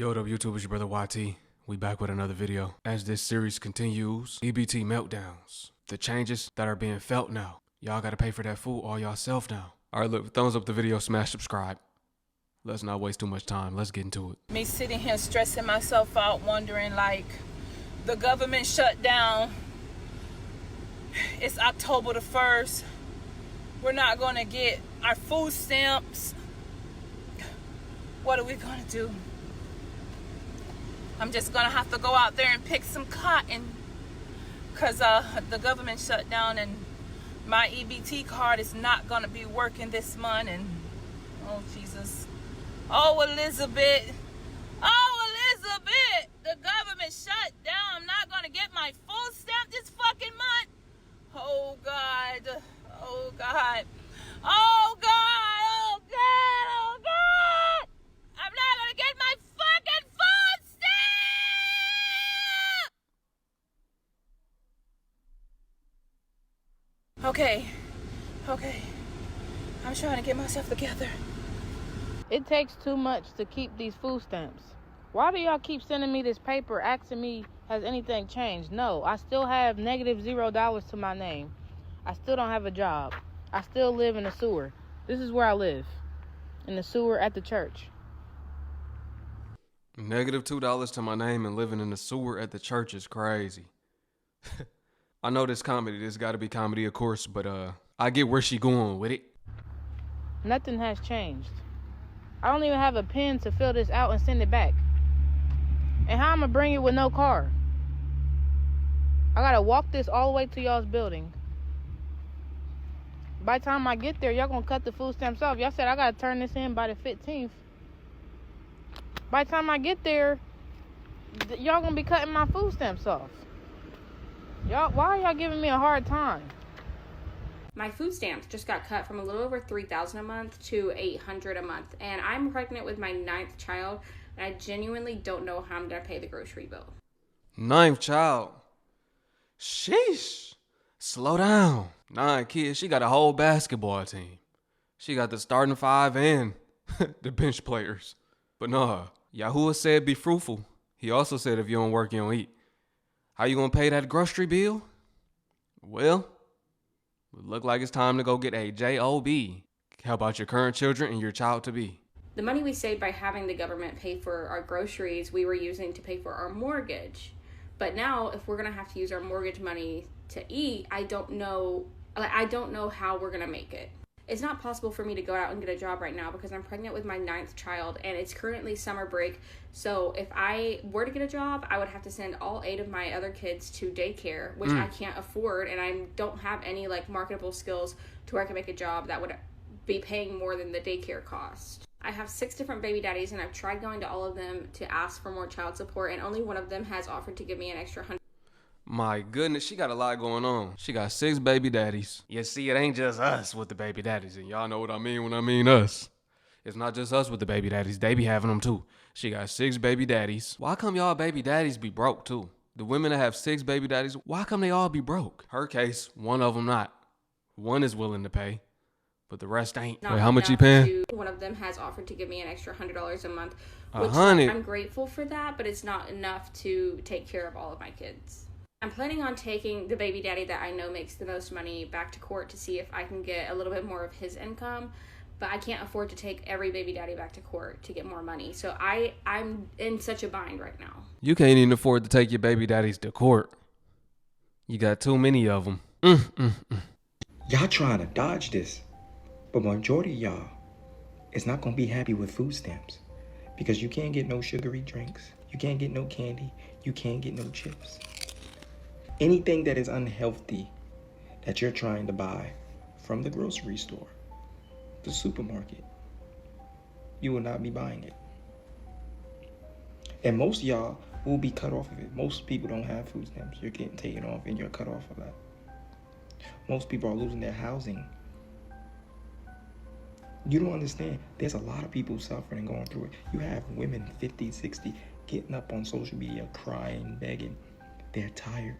Yo, what up, YouTube? It's your brother YT. We back with another video. As this series continues, EBT meltdowns. The changes that are being felt now. Y'all gotta pay for that food all yourself now. Alright, look, thumbs up the video, smash subscribe. Let's not waste too much time. Let's get into it. Me sitting here stressing myself out, wondering like, the government shut down. It's October the 1st. We're not gonna get our food stamps. What are we gonna do? I'm just gonna have to go out there and pick some cotton because the government shut down and my EBT card is not gonna be working this month. And oh Jesus, oh Elizabeth, the government shut down. I'm not gonna get my food stamp this fucking month. Oh God, oh God, oh God, oh God, oh God! I'm not gonna get my fucking food stamp. Okay, I'm trying to get myself together. It takes too much to keep these food stamps. Why do y'all keep sending me this paper asking me, has anything changed? No, I still have negative $0 to my name. I still don't have a job. I still live in the sewer. This is where I live, in the sewer at the church. Negative $2 to my name and living in the sewer at the church is crazy. I know this gotta be comedy, of course, but I get where she going with it. Nothing has changed. I don't even have a pen to fill this out and send it back. And how I'm gonna bring it with no car? I gotta walk this all the way to y'all's building. By the time I get there, y'all gonna cut the food stamps off. Y'all said I gotta turn this in by the 15th. By the time I get there, y'all gonna be cutting my food stamps off. Y'all, why are y'all giving me a hard time? My food stamps just got cut from a little over $3,000 a month to $800 a month, and I'm pregnant with my 9th child, and I genuinely don't know how I'm gonna pay the grocery bill. 9th child. Sheesh. Slow down. 9 kids. She got a whole basketball team. She got the starting 5 and the bench players. But nah, Yahuwah said be fruitful. He also said if you don't work, you don't eat. How you gonna pay that grocery bill? Well, it look like it's time to go get a job. How about your current children and your child to be? The money we saved by having the government pay for our groceries, we were using to pay for our mortgage. But now, if we're gonna have to use our mortgage money to eat, I don't know how we're gonna make it. It's not possible for me to go out and get a job right now because I'm pregnant with my 9th child and it's currently summer break. So if I were to get a job, I would have to send all 8 of my other kids to daycare, which I can't afford, and I don't have any like marketable skills to where I can make a job that would be paying more than the daycare cost. I have 6 different baby daddies and I've tried going to all of them to ask for more child support, and only one of them has offered to give me an extra $100. My goodness, she got a lot going on. She got 6 baby daddies. You see, it ain't just us with the baby daddies, and y'all know what I mean when I mean us. It's not just us with the baby daddies. They be having them too. She got 6 baby daddies. Why come y'all baby daddies be broke too? The women that have 6 baby daddies, why come they all be broke? Her case, one of them not. One is willing to pay, but the rest ain't. Wait, how much you paying? One of them has offered to give me an extra $100 a month, which 100. I'm grateful for that, but it's not enough to take care of all of my kids. I'm planning on taking the baby daddy that I know makes the most money back to court to see if I can get a little bit more of his income, but I can't afford to take every baby daddy back to court to get more money. So I'm in such a bind right now. You can't even afford to take your baby daddies to court. You got too many of them. Y'all trying to dodge this, but majority of y'all is not going to be happy with food stamps because you can't get no sugary drinks, you can't get no candy, you can't get no chips. Anything that is unhealthy that you're trying to buy from the grocery store, the supermarket, you will not be buying it. And most of y'all will be cut off of it. Most people don't have food stamps. You're getting taken off and you're cut off of that. Most people are losing their housing. You don't understand. There's a lot of people suffering and going through it. You have women 50, 60 getting up on social media crying, begging. They're tired.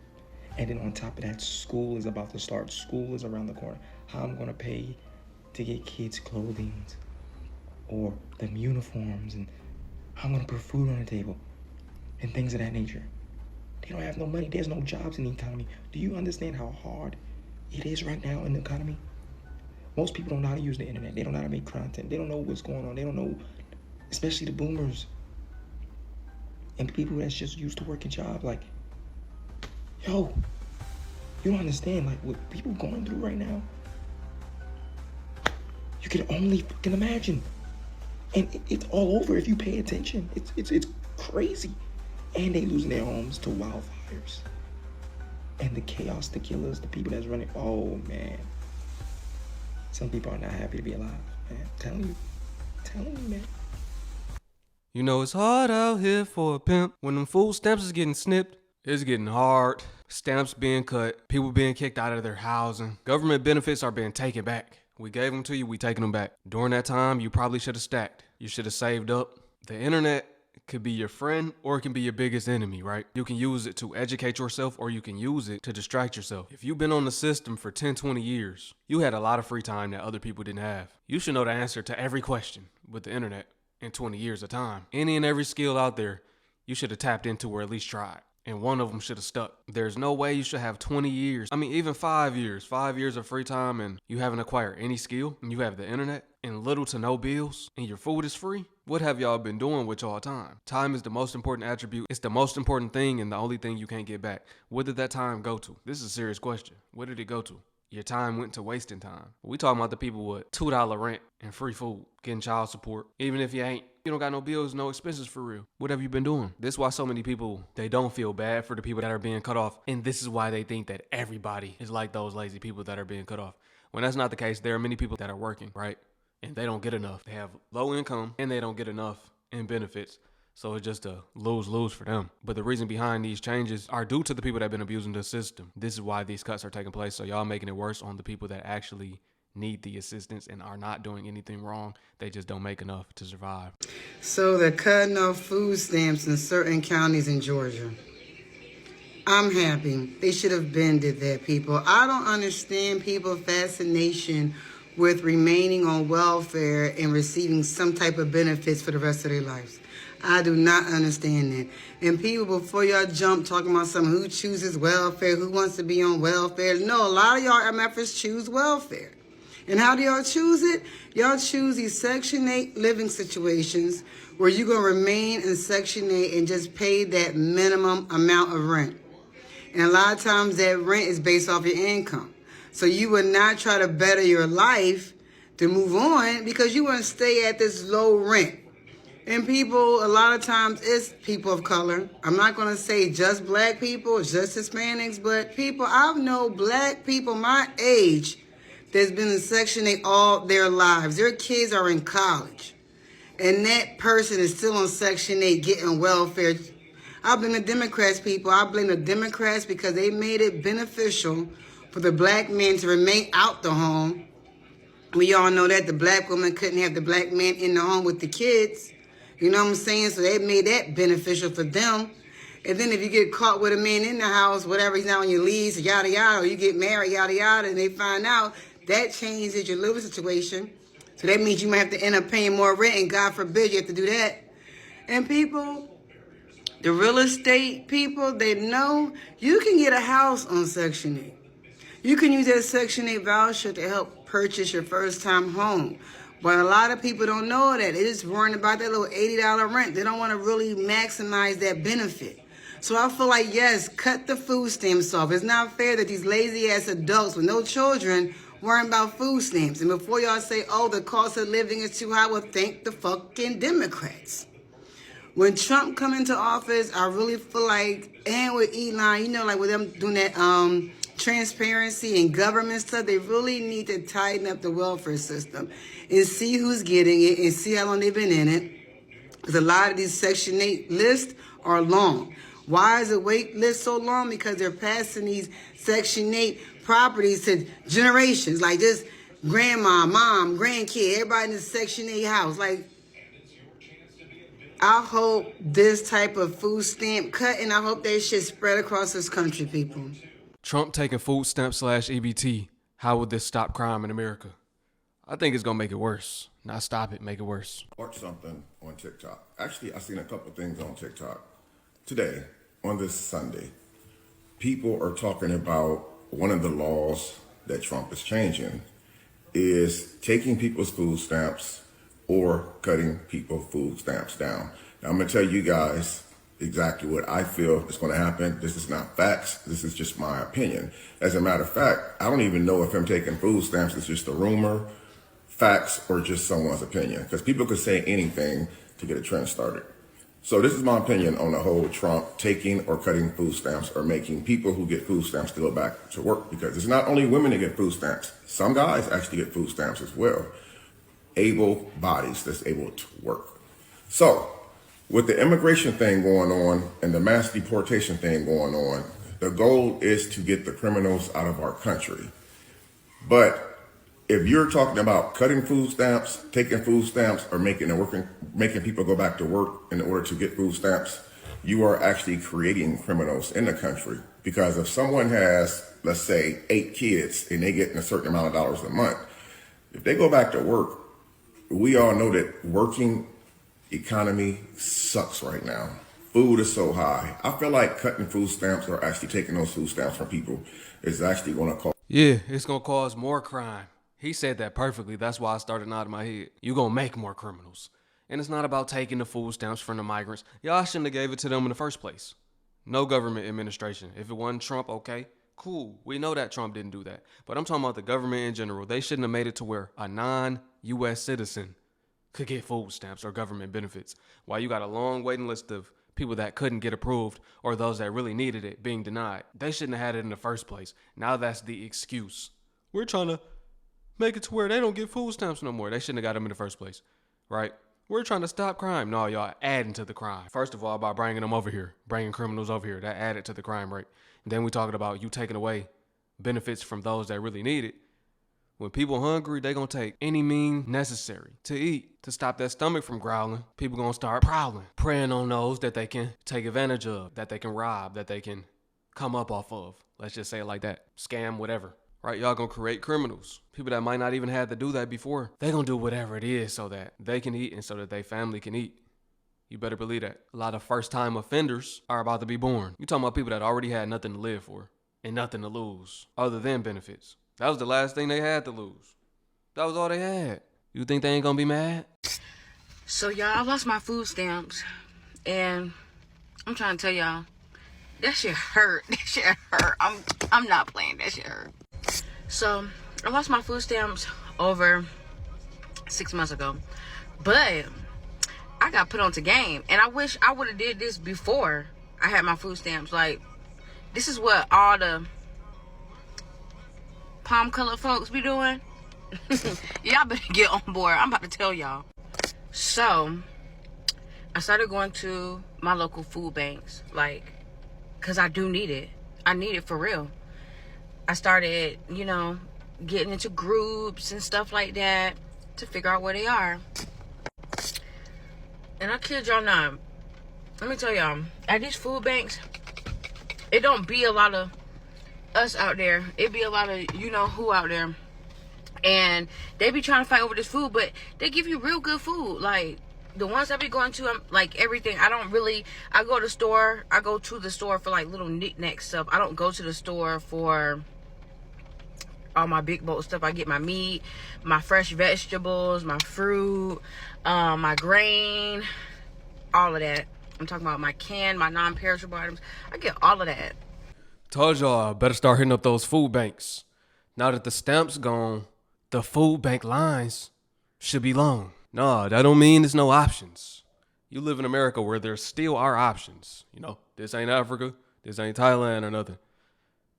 And then on top of that, school is about to start. School is around the corner. How I'm going to pay to get kids clothing or them uniforms and I'm gonna put food on the table and things of that nature. They don't have no money. There's no jobs in the economy. Do you understand how hard it is right now in the economy? Most people don't know how to use the internet. They don't know how to make content. They don't know what's going on. They don't know, especially the boomers and people that's just used to working jobs. Like, yo, you don't understand, like, what people going through right now. You can only fucking imagine. And it's all over if you pay attention. It's crazy. And they losing their homes to wildfires. And the chaos, the killers, the people that's running. Oh, man. Some people are not happy to be alive, man. I'm telling you, man. You know it's hard out here for a pimp. When them food stamps is getting snipped, it's getting hard. Stamps being cut, people being kicked out of their housing. Government benefits are being taken back. We gave them to you, we taking them back. During that time, you probably should have stacked. You should have saved up. The internet could be your friend or it can be your biggest enemy, right? You can use it to educate yourself or you can use it to distract yourself. If you've been on the system for 10, 20 years, you had a lot of free time that other people didn't have. You should know the answer to every question with the internet in 20 years of time. Any and every skill out there, you should have tapped into or at least tried. And one of them should have stuck. There's no way you should have 20 years. I mean, even 5 years. 5 years of free time and you haven't acquired any skill and you have the internet and little to no bills and your food is free. What have y'all been doing with y'all time? Time is the most important attribute. It's the most important thing and the only thing you can't get back. What did that time go to? This is a serious question. What did it go to? Your time went to wasting time. We talking about the people with $2 rent and free food, getting child support. Even if you don't got no bills, no expenses for real. What have you been doing? This is why so many people, they don't feel bad for the people that are being cut off. And this is why they think that everybody is like those lazy people that are being cut off. When that's not the case, there are many people that are working, right? And they don't get enough. They have low income and they don't get enough in benefits. So it's just a lose-lose for them. But the reason behind these changes are due to the people that have been abusing the system. This is why these cuts are taking place. So y'all making it worse on the people that actually need the assistance and are not doing anything wrong. They just don't make enough to survive. So they're cutting off food stamps in certain counties in Georgia. I'm happy. They should have bended that, people. I don't understand people's fascination with remaining on welfare and receiving some type of benefits for the rest of their lives. I do not understand that. And people, before y'all jump talking about some who chooses welfare, who wants to be on welfare. No, a lot of y'all MFers choose welfare. And how do y'all choose it? Y'all choose these Section 8 living situations where you're going to remain in Section 8 and just pay that minimum amount of rent. And a lot of times that rent is based off your income. So you would not try to better your life to move on because you want to stay at this low rent. And people, a lot of times, it's people of color. I'm not going to say just black people, just Hispanics, but people, I know black people my age that's been in Section 8 all their lives. Their kids are in college. And that person is still on Section 8 getting welfare. I blame the Democrats, people. I blame the Democrats because they made it beneficial for the black men to remain out the home. We all know that the black woman couldn't have the black man in the home with the kids. You know what I'm saying? So they made that beneficial for them. And then if you get caught with a man in the house, whatever, he's not on your lease, yada, yada, or you get married, yada, yada, and they find out, that changes your living situation. So that means you might have to end up paying more rent, and God forbid you have to do that. And people, the real estate people, they know you can get a house on Section 8. You can use that Section 8 voucher to help purchase your first-time home. But a lot of people don't know that. They're just worrying about that little $80 rent. They don't want to really maximize that benefit. So I feel like, yes, cut the food stamps off. It's not fair that these lazy-ass adults with no children worrying about food stamps. And before y'all say, oh, the cost of living is too high, well, thank the fucking Democrats. When Trump come into office, I really feel like, and with Elon, you know, like with them doing that transparency and government stuff, they really need to tighten up the welfare system and see who's getting it and see how long they've been in it. Because a lot of these Section 8 lists are long. Why is the wait list so long? Because they're passing these Section 8 properties to generations, like just grandma, mom, grandkid, everybody in the Section 8 house. Like, I hope this type of food stamp cut, and I hope that shit spread across this country, people. Trump taking food stamps / EBT. How would this stop crime in America? I think it's gonna make it worse. Not stop it, make it worse. Watch something on TikTok. Actually, I've seen a couple things on TikTok. Today, on this Sunday, people are talking about one of the laws that Trump is changing is taking people's food stamps or cutting people's food stamps down. Now, I'm going to tell you guys exactly what I feel is going to happen. This is not facts. This is just my opinion. As a matter of fact, I don't even know if him taking food stamps is just a rumor, facts, or just someone's opinion, because people could say anything to get a trend started. So this is my opinion on the whole Trump taking or cutting food stamps or making people who get food stamps to go back to work, because it's not only women that get food stamps. Some guys actually get food stamps as well. Able bodies that's able to work. So with the immigration thing going on and the mass deportation thing going on, the goal is to get the criminals out of our country. But if you're talking about cutting food stamps, taking food stamps, or making people go back to work in order to get food stamps, you are actually creating criminals in the country. Because if someone has, let's say, 8 kids and they get a certain amount of dollars a month, if they go back to work, we all know that working economy sucks right now. Food is so high. I feel like cutting food stamps or actually taking those food stamps from people is actually going to cause... Yeah, it's gonna cause more crime. He said that perfectly. That's why I started nodding my head. You gonna make more criminals. And it's not about taking the food stamps from the migrants. Y'all shouldn't have gave it to them in the first place. No government administration. If it wasn't Trump, okay, cool. We know that Trump didn't do that. But I'm talking about the government in general. They shouldn't have made it to where a non-U.S. citizen could get food stamps or government benefits, while you got a long waiting list of people that couldn't get approved or those that really needed it being denied. They shouldn't have had it in the first place. Now that's the excuse. We're trying to make it to where they don't get food stamps no more. They shouldn't have got them in the first place, right? We're trying to stop crime. No, y'all adding to the crime. First of all, by bringing them over here, bringing criminals over here, that added to the crime rate. And then we talking about you taking away benefits from those that really need it. When people hungry, they gonna take any means necessary to eat, to stop that stomach from growling. People gonna start prowling, preying on those that they can take advantage of, that they can rob, that they can come up off of. Let's just say it like that. Scam, whatever. Right, y'all gonna create criminals. People that might not even have to do that before. They gonna do whatever it is so that they can eat and so that their family can eat. You better believe that. A lot of first-time offenders are about to be born. You talking about people that already had nothing to live for and nothing to lose other than benefits. That was the last thing they had to lose. That was all they had. You think they ain't gonna be mad? So y'all, I lost my food stamps, and I'm trying to tell y'all, that shit hurt. That shit hurt. I'm not playing. That shit hurt. So I lost my food stamps over 6 months ago, but I got put onto game, and I wish I would have did this before I had my food stamps. Like, this is what all the palm color folks be doing. Y'all better get on board. I'm about to tell y'all. So I started going to my local food banks, like, because I do need it. I need it for real. I started, getting into groups and stuff like that to figure out where they are. And I kid y'all not, let me tell y'all, at these food banks, it don't be a lot of us out there. It be a lot of who out there. And they be trying to fight over this food, but they give you real good food. Like, the ones I be going to, I'm like everything. I go to the store for like little knick-knack stuff. I don't go to the store for all my big bowl stuff. I get my meat, my fresh vegetables, my fruit, my grain, all of that. I'm talking about my non-perishable items. I get all of that. Told y'all, better start hitting up those food banks. Now that the stamps gone, the food bank lines should be long. No, that don't mean there's no options. You live in America where there still are options. This ain't Africa. This ain't Thailand or nothing.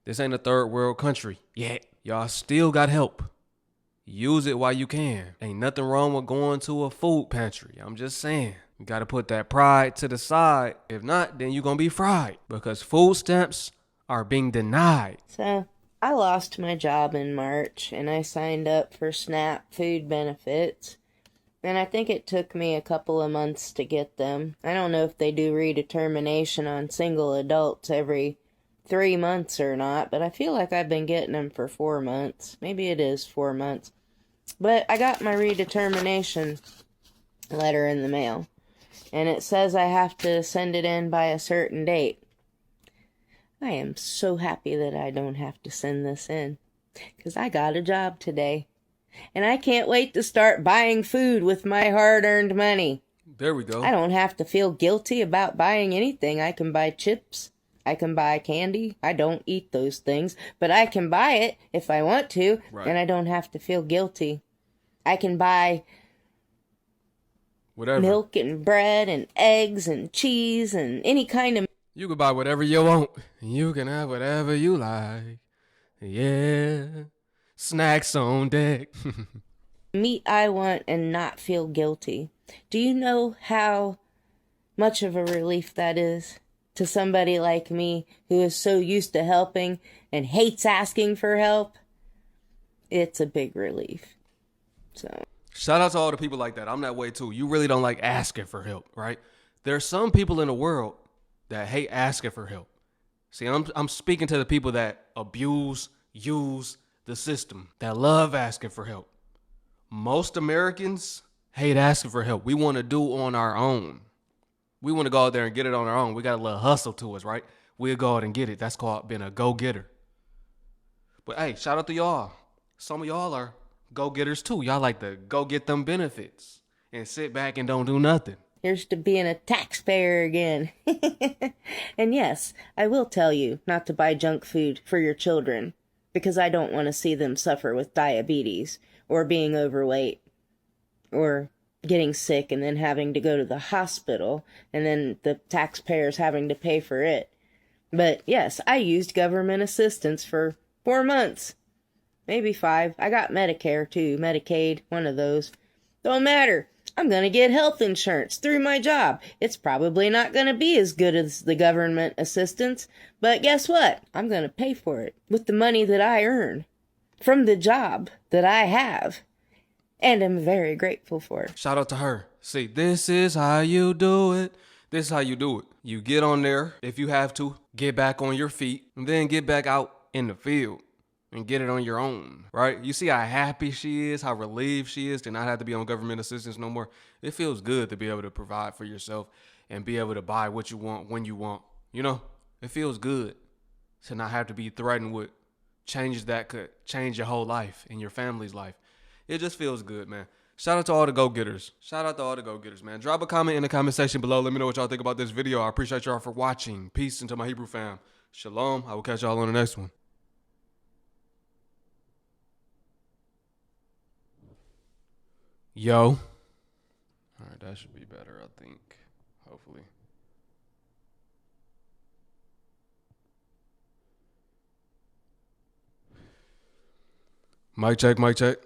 This ain't a third world country yet. Y'all still got help. Use it while you can. Ain't nothing wrong with going to a food pantry. I'm just saying. You got to put that pride to the side. If not, then you're going to be fried. Because food stamps are being denied. So, I lost my job in March, and I signed up for SNAP food benefits. And I think it took me a couple of months to get them. I don't know if they do redetermination on single adults every 3 months or not, but I feel like I've been getting them for 4 months. Maybe it is 4 months. But I got my redetermination letter in the mail, and it says I have to send it in by a certain date. I am so happy that I don't have to send this in, because I got a job today, and I can't wait to start buying food with my hard-earned money. There we go. I don't have to feel guilty about buying anything. I can buy chips. I can buy candy. I don't eat those things, but I can buy it if I want to, Right. and I don't have to feel guilty. I can buy Whatever. milk and bread and eggs and cheese and any kind of You can buy whatever you want. You can have whatever you like. Yeah. Snacks on deck. meat I want and not feel guilty. Do you know how much of a relief that is to somebody like me who is so used to helping and hates asking for help? It's a big relief. So, Shout out to all the people like that. I'm that way too. You really don't like asking for help, right? There's some people in the world that hate asking for help. See, I'm speaking to the people that abuse, use the system, that love asking for help. Most Americans hate asking for help. We want to do on our own. We want to go out there and get it on our own. We got a little hustle to us, right? We'll go out and get it. That's called being a go-getter. But hey, shout out to y'all. Some of y'all are go-getters too. Y'all like to go get them benefits and sit back and don't do nothing. here's to being a taxpayer again. And yes, I will tell you not to buy junk food for your children, because I don't want to see them suffer with diabetes or being overweight or getting sick and then having to go to the hospital and then the taxpayers having to pay for it. But yes, I used government assistance for 4 months. Maybe 5. I got Medicare too, Medicaid, one of those. Don't matter. I'm going to get health insurance through my job. It's probably not going to be as good as the government assistance, but guess what? I'm going to pay for it with the money that I earn from the job that I have. And I'm very grateful for it. Shout out to her. See, this is how you do it. This is how you do it. You get on there if you have to, get back on your feet, and then get back out in the field and get it on your own, right? You see how happy she is, how relieved she is to not have to be on government assistance no more. It feels good to be able to provide for yourself and be able to buy what you want when you want. You know, it feels good to not have to be threatened with changes that could change your whole life and your family's life. It just feels good, man. Shout out to all the go-getters. Shout out to all the go-getters, man. Drop a comment in the comment section below. Let me know what y'all think about this video. I appreciate y'all for watching. Peace into my Hebrew fam. Shalom. I will catch y'all on the next one. Yo. All right, that should be better, I think. Hopefully. Mic check, mic check.